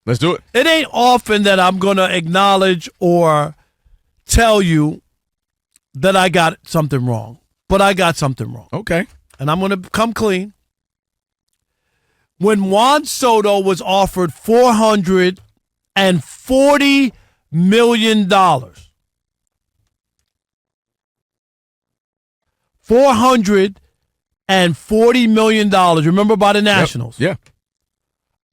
Let's do it. It ain't often that I'm going to acknowledge or tell you that I got something wrong. But I got something wrong. Okay. And I'm going to come clean. When Juan Soto was offered $440 million, $440 million, remember, by the Nationals? Yep. Yeah.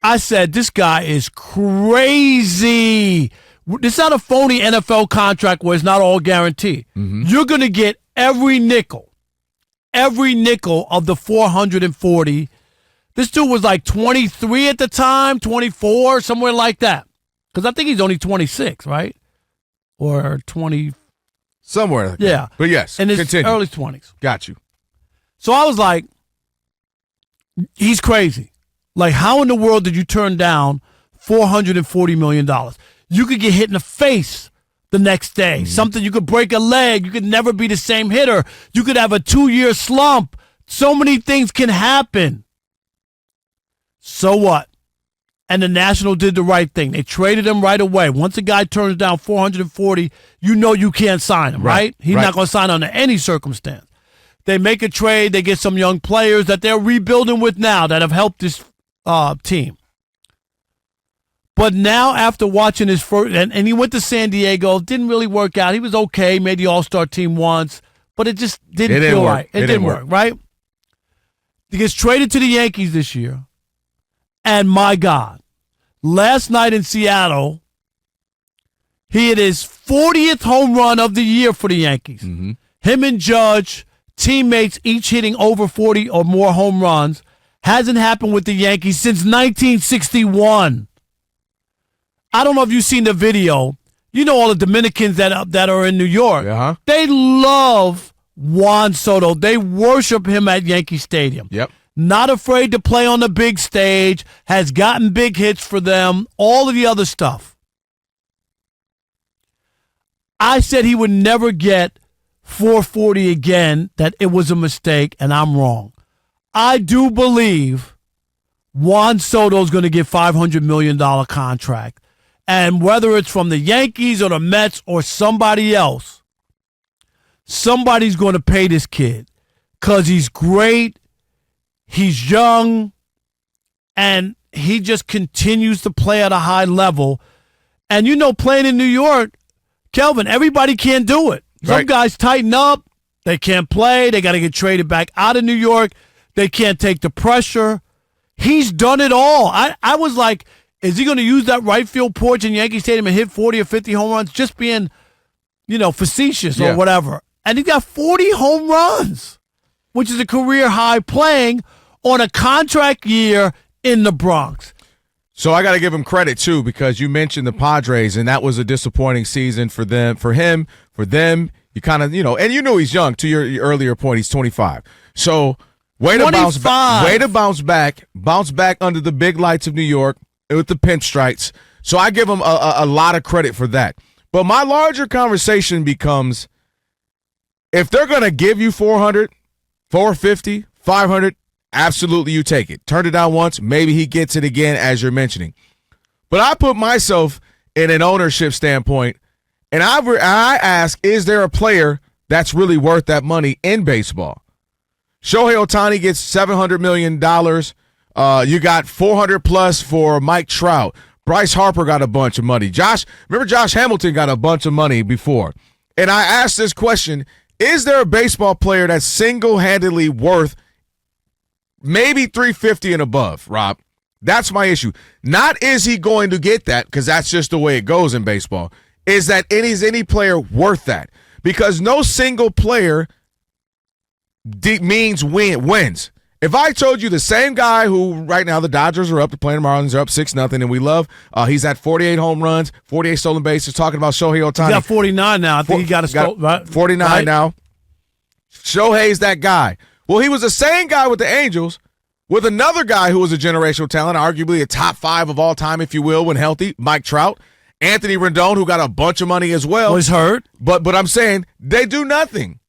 I said, this guy is crazy. It's not a phony NFL contract where it's not all guaranteed. Mm-hmm. You're going to get every nickel of the 440. This dude was like 23 at the time, 24, somewhere like that. Because I think he's only 26, right? Or 20. Somewhere like that. Yeah. But yes, in his continue. early 20s. Got you. So I was like, he's crazy. Like, how in the world did you turn down $440 million? You could get hit in the face the next day. Mm-hmm. Something, you could break a leg. You could never be the same hitter. You could have a 2-year slump. So many things can happen. So what? And the Nationals did the right thing. They traded him right away. Once a guy turns down 440, you know you can't sign him, right? He's not going to sign under any circumstance. They make a trade. They get some young players that they're rebuilding with now that have helped this team. But now, after watching his first, and he went to San Diego, didn't really work out. He was okay, made the All-Star team once, but it just didn't feel right. It didn't work, right? He gets traded to the Yankees this year, and my God, last night in Seattle, he hit his 40th home run of the year for the Yankees. Mm-hmm. Him and Judge, teammates, each hitting over 40 or more home runs. Hasn't happened with the Yankees since 1961. I don't know if you've seen the video. You know all the Dominicans that are in New York. Uh-huh. They love Juan Soto. They worship him at Yankee Stadium. Yep. Not afraid to play on the big stage. Has gotten big hits for them. All of the other stuff. I said he would never get 440 again, that it was a mistake, and I'm wrong. I do believe Juan Soto's going to get $500 million contract. And whether it's from the Yankees or the Mets or somebody else, somebody's going to pay this kid because he's great, he's young, and he just continues to play at a high level. And, you know, playing in New York, Kelvin, everybody can't do it. Some guys tighten up. They can't play. They got to get traded back out of New York. They can't take the pressure. He's done it all. I was like, is he going to use that right field porch in Yankee Stadium and hit 40 or 50 home runs just being, facetious or whatever? And he got 40 home runs, which is a career high playing on a contract year in the Bronx. So I got to give him credit, too, because you mentioned the Padres, and that was a disappointing season for them. For him, for them, you kind of, and you know he's young. To your earlier point, he's 25. So way to bounce back. Way to bounce back under the big lights of New York with the pinstripes. So I give him a lot of credit for that. But my larger conversation becomes, if they're going to give you 400, 450, 500, absolutely you take it. Turn it down once, maybe he gets it again, as you're mentioning. But I put myself in an ownership standpoint, and I ask, is there a player that's really worth that money in baseball? Shohei Ohtani gets $700 million. You got 400 plus for Mike Trout. Bryce Harper got a bunch of money. Remember Josh Hamilton got a bunch of money before. And I asked this question, is there a baseball player that's single-handedly worth maybe 350 and above, Rob? That's my issue. Not is he going to get that, because that's just the way it goes in baseball. Is any player worth that? Because no single player means wins. If I told you the same guy who right now the Dodgers are up, the playing Marlins are up 6-0, and we love, he's at 48 home runs, 48 stolen bases, talking about Shohei Ohtani. He's got 49 now. I think he got a right? 49 right? Now. Shohei's that guy. Well, he was the same guy with the Angels, with another guy who was a generational talent, arguably a top 5 of all time, if you will, when healthy, Mike Trout. Anthony Rendon, who got a bunch of money as well. Was hurt. But I'm saying they do nothing.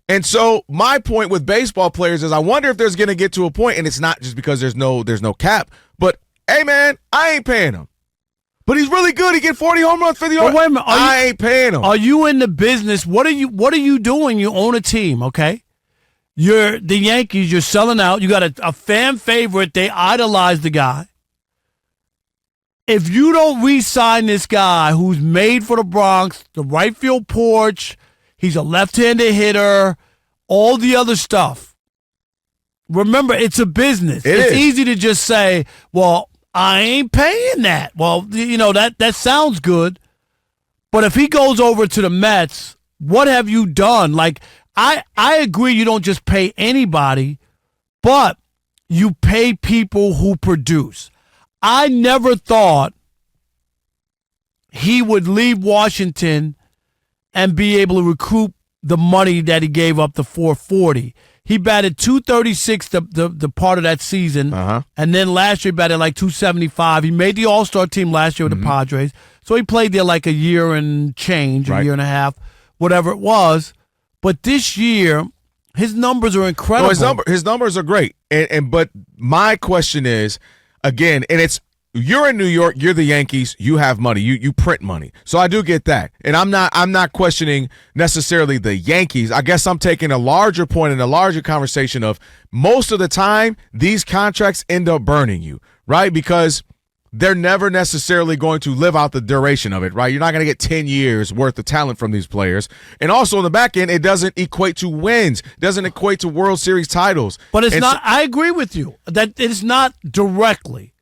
And so my point with baseball players is I wonder if there's going to get to a point, and it's not just because there's no cap, but, hey, man, I ain't paying them. But he's really good. He get 40 home runs for the But wait a minute, I ain't paying him. Are you in the business? What are you doing? You own a team, okay? You're the Yankees. You're selling out. You got a fan favorite. They idolize the guy. If you don't re-sign this guy who's made for the Bronx, the right field porch, he's a left-handed hitter, all the other stuff. Remember, it's a business. It's easy to just say, well, I ain't paying that. Well, that sounds good. But if he goes over to the Mets, what have you done? Like, I agree you don't just pay anybody, but you pay people who produce. I never thought he would leave Washington and be able to recoup the money that he gave up, the $440. He batted .236 the part of that season, and then last year he batted like .275. He made the All-Star team last year with the Padres, so he played there like a year and change, a year and a half, whatever it was. But this year, his numbers are incredible. No, his numbers are great, but my question is, again, and you're in New York, you're the Yankees, you have money, you print money. So I do get that. And I'm not questioning necessarily the Yankees. I guess I'm taking a larger point and a larger conversation of most of the time these contracts end up burning you, right? Because they're never necessarily going to live out the duration of it, right? You're not going to get 10 years worth of talent from these players. And also on the back end, it doesn't equate to wins. It doesn't equate to World Series titles. But it's not, I agree with you that it's not directly.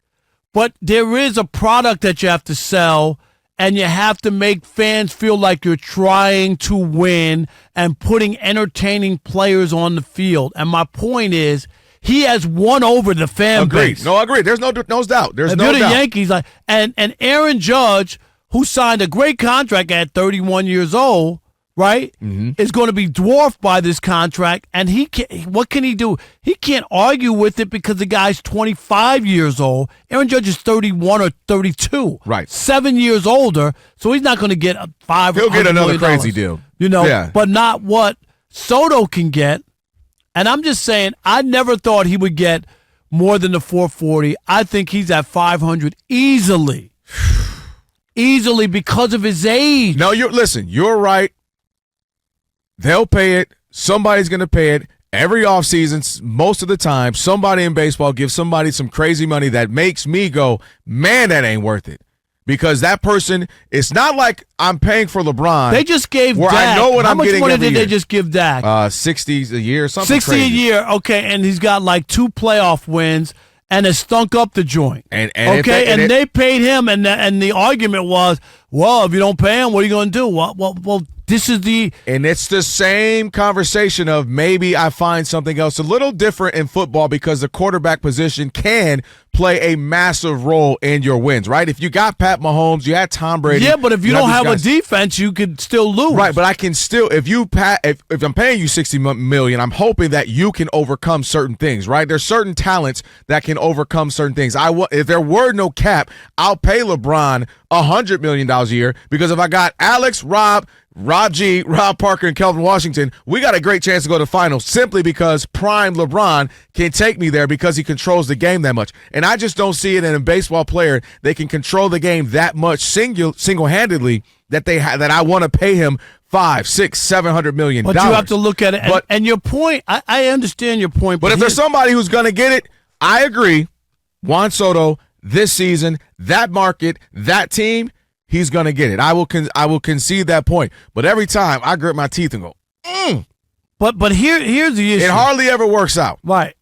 But there is a product that you have to sell, and you have to make fans feel like you're trying to win and putting entertaining players on the field. And my point is, he has won over the fan base. No, I agree. There's no doubt. There's no doubt. The Yankees, and Aaron Judge, who signed a great contract at 31 years old, right, is going to be dwarfed by this contract. And what can he do? He can't argue with it because the guy's 25 years old. Aaron Judge is 31 or 32. Right. 7 years older, so he's not going to get He'll get another crazy deal. But not what Soto can get. And I'm just saying, I never thought he would get more than the $440. I think he's at $500 easily. Easily because of his age. No, you're right. They'll pay it. Somebody's going to pay it. Every offseason, most of the time, somebody in baseball gives somebody some crazy money that makes me go, man, that ain't worth it. Because that person, it's not like I'm paying for LeBron. They just gave Dak. I know what I'm getting every year. How much money did they just give Dak? 60 a year, something 60 crazy. a year, okay, and he's got like 2 playoff wins and has stunk up the joint. And they paid him, and the argument was, well, if you don't pay him, what are you going to do? Well, this is and it's the same conversation of maybe I find something else a little different in football because the quarterback position can play a massive role in your wins, right? If you got Pat Mahomes, you had Tom Brady. Yeah, but if you don't have a defense, you could still lose. Right, but I can still, if I'm paying you $60 million, I'm hoping that you can overcome certain things, right? There's certain talents that can overcome certain things. If there were no cap, I'll pay LeBron $100 million a year because if I got Alex, Rob Parker, and Kelvin Washington, we got a great chance to go to the finals simply because prime LeBron can take me there because he controls the game that much. And I just don't see it in a baseball player that can control the game that much single-handedly that I want to pay him $500, $600, $700 million. But you have to look at it. And your point, I understand your point. But if there's somebody who's going to get it, I agree. Juan Soto, this season, that market, that team, he's going to get it. I will concede that point. But every time I grit my teeth and go, But here's the issue. It hardly ever works out. Right.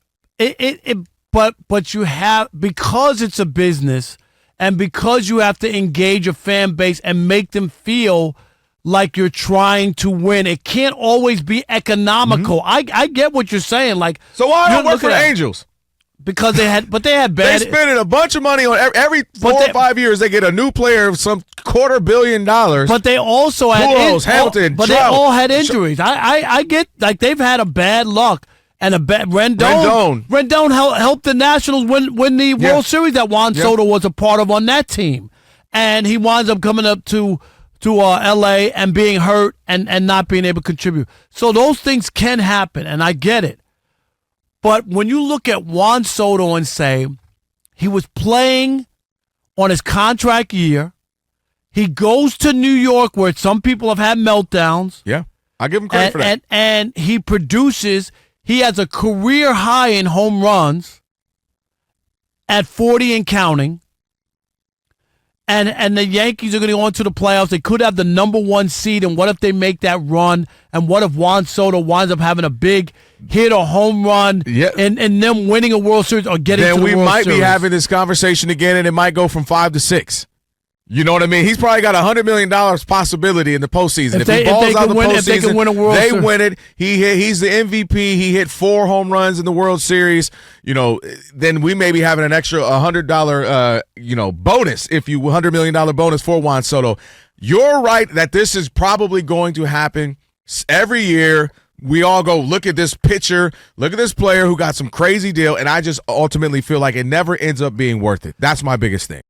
But you have, because it's a business and because you have to engage a fan base and make them feel like you're trying to win, it can't always be economical. I get what you're saying. Like, so why don't work for the Angels? Because they had bad. They spending a bunch of money on every 4 or 5 years. They get a new player of some $250 million. But they also had Hamilton. But Trout. they all had injuries. I get, like, they've had a bad luck and a bad Rendon helped the Nationals win the World Series that Juan Soto was a part of on that team, and he winds up coming up to L.A. and being hurt and not being able to contribute. So those things can happen, and I get it. But when you look at Juan Soto and say he was playing on his contract year. He goes to New York where some people have had meltdowns. Yeah, I give him credit for that. And he produces. He has a career high in home runs at 40 and counting. And the Yankees are going to go into the playoffs. They could have the number 1 seed, and what if they make that run? And what if Juan Soto winds up having a big hit or home run and them winning a World Series or getting to the World Series? Then we might be having this conversation again, and it might go from 5 to 6. You know what I mean? He's probably got $100 million possibility in the postseason. If he balls out the postseason, they can win a World Series. win it. He's the MVP. He hit 4 home runs in the World Series. You know, then we may be having an extra $100 bonus, $100 million bonus for Juan Soto. You're right that this is probably going to happen every year. We all go, look at this pitcher, look at this player who got some crazy deal, and I just ultimately feel like it never ends up being worth it. That's my biggest thing.